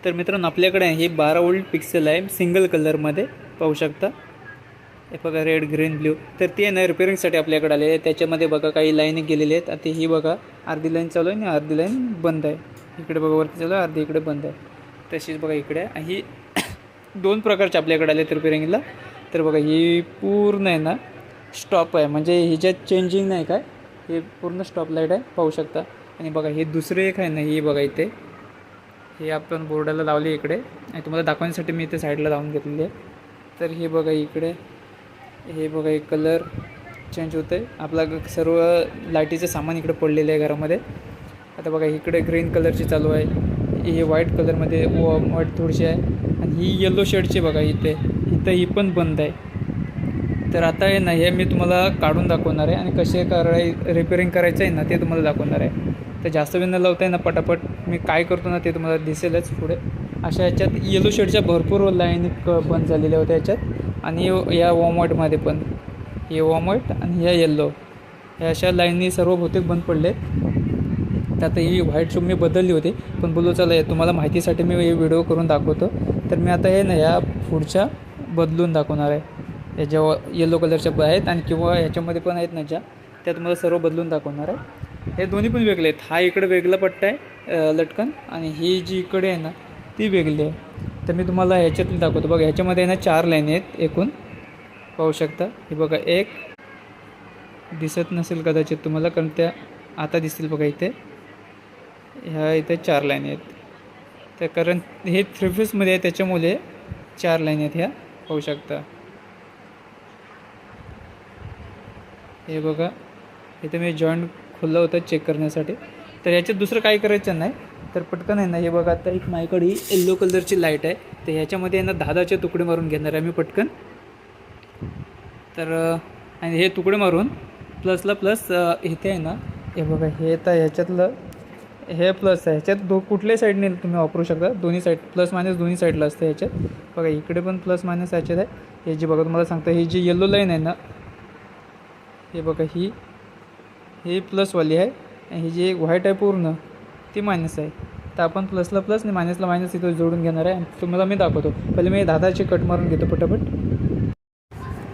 तर मित्रांनो आपल्याकडे हे 12 वोल्ट पिक्सेल आहे सिंगल कलरमध्ये पाहू शकता. हे बघा रेड ग्रीन ब्ल्यू. तर ते ना रिपेअरिंगसाठी आपल्याकडे आले आहे. त्याच्यामध्ये बघा काही लाईन गेलेली आहेत. आता ही बघा अर्धी लाईन चालू आहे आणि अर्धी लाईन बंद आहे. इकडे बघा वरती चालू आहे, अर्धी इकडे बंद आहे. तशीच बघा इकडे ही 2 प्रकारचे आपल्याकडे आले आहेत रिपेअरिंगला. तर बघा ही पूर्ण आहे ना स्टॉप आहे, म्हणजे ह्याच्यात चेंजिंग नाही काय, हे पूर्ण स्टॉप लाईट आहे पाहू शकता. आणि बघा हे दुसरे एक आहे ना, ही बघा इथे हे आपण बोर्डाला लावले इकडे आणि तुम्हाला दाखवण्यासाठी मी इथे साईडला लावून घेतलेली आहे. तर हे बघा इकडे हे बघा एक कलर चेंज होतं आहे. आपला सर्व लाईटीचं सामान इकडे पडलेलं आहे घरामध्ये. आता बघा इकडे ग्रीन कलरची चालू आहे, हे व्हाईट कलरमध्ये व्हाईट थोडीशी आहे आणि ही येलो शेडची बघा इथे ही पण बंद आहे. तर आता आहे ना हे मी तुम्हाला काढून दाखवणार आहे आणि कसे रिपेअरिंग करायचं आहे ना ते तुम्हाला दाखवणार आहे. तर जास्त वेळ न लावता आहे ना पटापट मी काय करतो ना ते तुम्हाला दिसेलच पुढे. अशा याच्यात येलो शेडच्या भरपूर लाईन बंद झालेल्या होत्या याच्यात आणि या वॉर्म व्हाईटमध्ये पण हे वॉर्म व्हाईट आणि ह्या येल्लो ह्या अशा लाईनी सर्व बहुतेक बंद पडले. तर आता ही व्हाईट शो मी बदलली होती, पण बोलू चला तुम्हाला माहितीसाठी मी हे व्हिडिओ करून दाखवतो. तर मी आता हे ना ह्या पुढच्या बदलून दाखवणार आहे. या ज्या येलो कलरच्या आहेत आणि किंवा ह्याच्यामध्ये पण आहेत ना ज्या त्या तुम्हाला सर्व बदलून दाखवणार आहे. हे दोन्ही पण वेगळे आहेत. हा इकडे वेगळा पट्टा आहे लटकन आणि ही जी इकडे आहे ना ती वेगळी आहे. तर मी तुम्हाला ह्याच्यातली दाखवतो. बघा ह्याच्यामध्ये आहे ना 4 लाईन आहेत एकूण पाहू शकता. हे बघा एक दिसत नसेल कदाचित तुम्हाला, कारण त्या आता दिसतील बघा इथे. ह्या इथे 4 लाईन आहेत. तर कारण हे 3 फेजमध्ये आहे त्याच्यामुळे 4 लाईन आहेत ह्या पाहू शकता. हे बघा इथे मी जॉईंट खुल्लं होतं चेक करण्यासाठी. तर याच्यात दुसरं काही करायचं नाही. तर पटकन आहे ना हे बघा आता एक माझ्याकडे ही येल्लो कलरची लाईट आहे. तर ह्याच्यामध्ये आहे ना 10 तुकडे मारून घेणार आहे मी पटकन. तर आणि हे तुकडे मारून प्लसला प्लस इथे आहे ना हे बघा हे तर ह्याच्यातलं हे प्लस आहे. ह्याच्यात कुठल्याही साईडने तुम्ही वापरू शकता. दोन्ही साईड प्लस मायनस दोन्ही साईडला असतं ह्याच्यात. बघा इकडे पण प्लस मायनस ह्याच्यात आहे. हे जे बघा तुम्हाला सांगतं ही जी येल्लो लाईन आहे ना हे बघा ही प्लसवाली आहे आणि ही जी व्हाईट आहे पूर्ण ती मायनस आहे. तर आपण प्लसला प्लस आणि मायनसला मायनस इथं जोडून घेणार आहे. तुम्हाला मी दाखवतो. पहिले मी 10 कट मारून घेतो पटापट.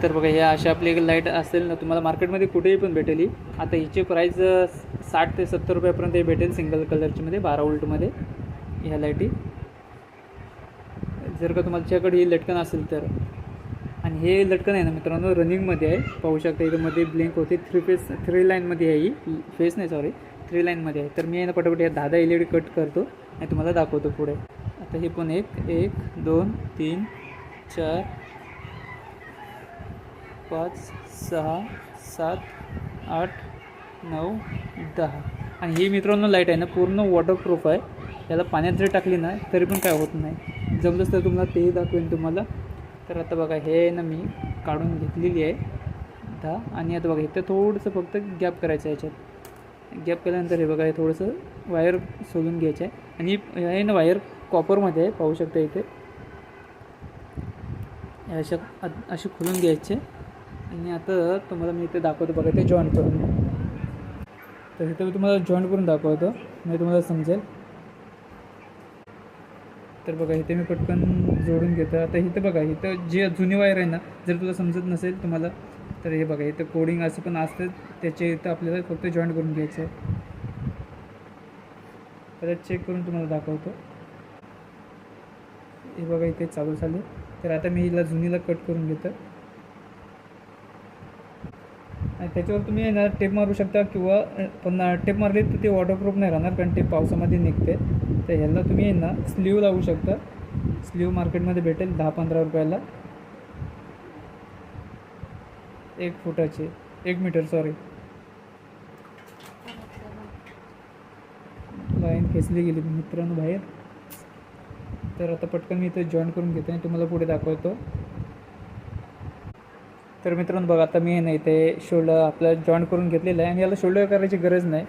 तर बघा ह्या अशा आपली लाईट असेल ना तुम्हाला मार्केटमध्ये कुठेही पण भेटेल ही. आता हिची प्राईस 60 ते 70 रुपयापर्यंत हे भेटेल सिंगल कलरचीमध्ये 12 वोल्टमध्ये ह्या लाईटी. जर का तुमच्याकडे ही लटकन असेल तर. आणि हे लटकन आहे ना मित्रांनो रनिंगमध्ये आहे पाहू शकता. इथं मध्ये ब्लिंक होते 3 लाईनमध्ये आहे ही. फेस नाही सॉरी 3 लाईनमध्ये आहे. तर मी आहे ना पटापट या 10 LED कट करतो आणि तुम्हाला दाखवतो पुढे. आता हे पण 1 2 3 4 5 6 7 8 9 10. आणि ही मित्रांनो लाईट आहे ना पूर्ण वॉटरप्रूफ आहे. याला पाण्यात जरी टाकली ना तरी पण काय होत नाही. जमलंच तर तुम्हाला तेही दाखवेन तुम्हाला. तर आता बघा हे ना मी काढून घेतलेली आहे 10. आणि आता बघा इथं थोडंसं फक्त गॅप करायचं आहे. याच्यात गॅप केल्यानंतर हे बघा हे थोडंसं वायर सोडून घ्यायचं आहे. आणि हे ना वायर कॉपरमध्ये आहे पाहू शकता इथे. अशी खोलून घ्यायचे. आणि आता तुम्हाला मी इथे दाखवतो बघा ते जॉईंट करून. तर इथं मी तुम्हाला जॉईंट करून दाखवतो म्हणजे तुम्हाला समजेल. तर बघा इथे मी पटकन जोडून घेतो. आता इथं बघा इथं जे जुनी वायर आहे ना जर तुला समजत नसेल तुम्हाला तर हे बघा इथं कोडिंग असं पण असतं त्याचे इथं आपल्याला फक्त जॉईंट करून घ्यायचं आहे. परत चेक करून तुम्हाला दाखवतो. हे बघा इथे चालू झाले. तर आता मी हिला जुनीला कट करून घेतो आणि त्याच्यावर तुम्ही ना टेप मारू शकता किंवा पण टेप मारली तर ते वॉटरप्रूफ नाही राहणार कारण टेप पावसामध्ये निघते. तर ह्याला तुम्ही ना स्लीव लावू शकता. स्लीव मार्केटमध्ये भेटेल 10-15 रुपयाला 1 फुटाची 1 मीटर सॉरी. लाईन खेचली गेली मित्रांनो बाहेर. तर आता पटकन मी इथं जॉईन करून घेतो आणि तुम्हाला पुढे दाखवतो. तर मित्रांनो बघा आता मी हे ना इथे शोल्डर आपला जॉईंट करून घेतलेलं आहे आणि याला शोल्डर करायची गरज नाही.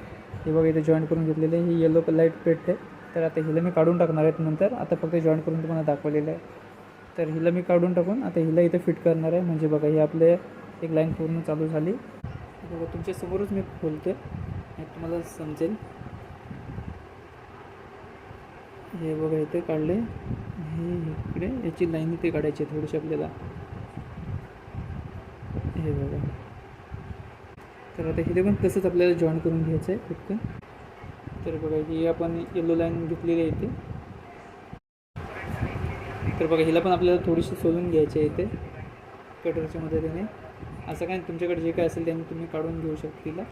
हे बघा इथे जॉईंट करून घेतलेलं आहे. ही येलो लाईट पेटते. तर आता हिला मी काढून टाकणार आहे नंतर. आता फक्त जॉईंट करून तुम्हाला दाखवलेलं आहे. तर हिला मी काढून टाकून आता हिला इथे फिट करणार आहे. म्हणजे बघा ही आपले एक लाईन पूर्ण चालू झाली. बघा तुमच्यासमोरच मी खोलतो आणि तुम्हाला समजेल. हे बघा इथे काढले, हे इकडे याची लाईन इथे काढायची आहे थोडीशी आपल्याला. हे बघा. तर आता इथे पण तसंच आपल्याला जॉईन करून घ्यायचं आहे पटकन. तर बघा ही आपण येलो लाईन घेतलेली आहे इथे. तर बघा हिला पण आपल्याला थोडीशी सोलून घ्यायची आहे इथे कटरच्या मदतीने. असं काय तुमच्याकडे जे काय असेल त्याने तुम्ही काढून घेऊ शकता तिला.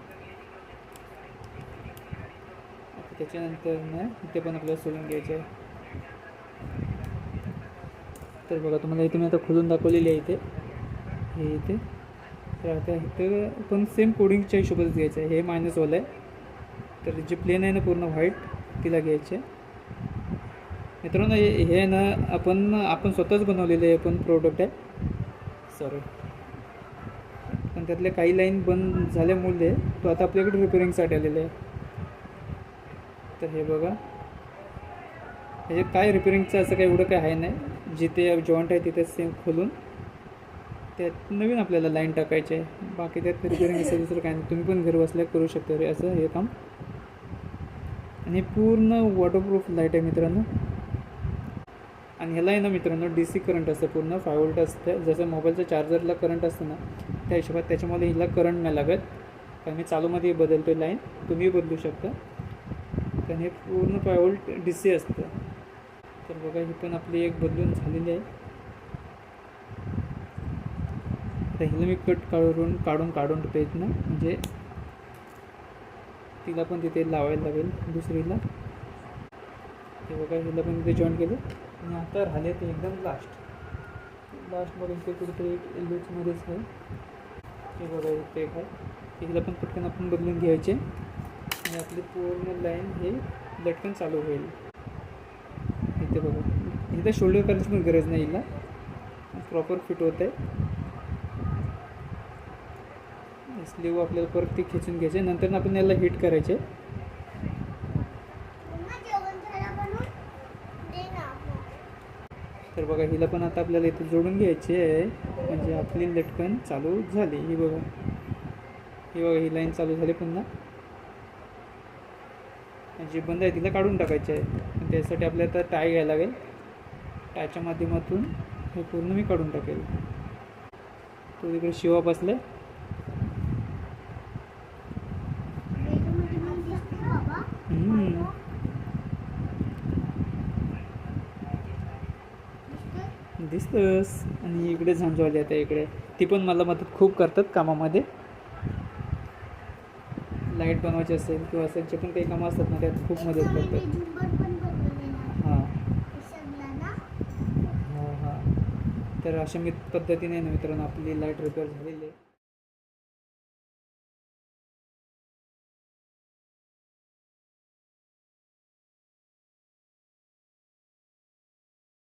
त्याच्यानंतर ना इथे पण आपल्याला सोलून घ्यायचं आहे. तर बघा तुम्हाला इथे मी आता खोलून दाखवलेली आहे इथे, हे इथे. तर आता इथं पण सेम कोडिंगच्या हिशोबात घ्यायचं आहे. हे मायनसवालं आहे, तर जे प्लेन आहे ना पूर्ण व्हाईट तिला घ्यायचे. मित्रांनो हे ना आपण स्वतःच बनवलेले आहे पण प्रोडक्ट आहे, सॉरी. पण त्यातले काही लाईन बंद झाल्यामुळे तो आता आपल्याकडे रिपेअरिंगसाठी आलेला आहे. तर हे बघा हे काय रिपेअरिंगचं असं काही एवढं काय आहे नाही. जिथे जॉईंट आहे तिथे सेम खोलून त्यात नवीन आपल्याला लाईन टाकायची आहे. बाकी त्यात रिपेअरिंग असं दुसरं काय नाही. तुम्ही पण घर बसल्या करू शकता रे असं हे काम. आणि पूर्ण वॉटरप्रूफ लाईट आहे मित्रांनो. आणि ह्याला आहे ना मित्रांनो DC करंट असतं, पूर्ण 5 व्होल्ट असतं. जसं मोबाईलच्या चार्जरला करंट असतं ना त्या हिशोबात त्याच्यामध्ये हिला करंट नाही लागत. कारण मी चालूमध्ये बदलतो लाईन, तुम्ही बदलू शकता. कारण हे पूर्ण 5 व्होल्ट DC असतं. तर बघा ही पण आपली एक बदलून झालेली आहे. तर हिला मी कट काढून ठेवतो इथनं, म्हणजे तिला पण तिथे लावायला लागेल दुसरीला. हे बघा हिला पण तिथे जॉईन केलं. आणि आता राहिले ते एकदम लास्टमध्ये इथे कुठेतरी लूजमध्येच आहे. हे बघा इथे एक आहे, हिला पण पटकन आपण बदलून घ्यायचे. आणि आपली पूर्ण लाईन हे लटकन चालू होईल. इथे बघा इथे शोल्डर करायची पण गरज नाही, हिला प्रॉपर फिट होत आहे. स्लीव आपल्याला परत ती खेचून घ्यायचे. नंतर आपण याला हिट करायचे. तर बघा हिला पण आता आपल्याला इथे जोडून घ्यायची आहे, म्हणजे आपली लटकन चालू झाली. ही बघा ही लाईन चालू झाली. पुन्हा जी बंद आहे तिला काढून टाकायची आहे. त्यासाठी आपल्याला तर टाय घ्यायला लागेल. टायच्या माध्यमातून हे पूर्ण मी काढून टाकेल. तो तिकडे शिवा बसला. दिसतंस. आणि इकडे झांजवाली आता इकडे ती पण मला मदत खूप करतात कामामध्ये. लाईट बनवायची असेल किंवा असेलचे पण काही कामं असतात ना त्यात खूप मदत करतात. हां हां हां. तर अशा पद्धतीने ना मित्रांनो आपली लाईट रिपेअर झालेली आहे.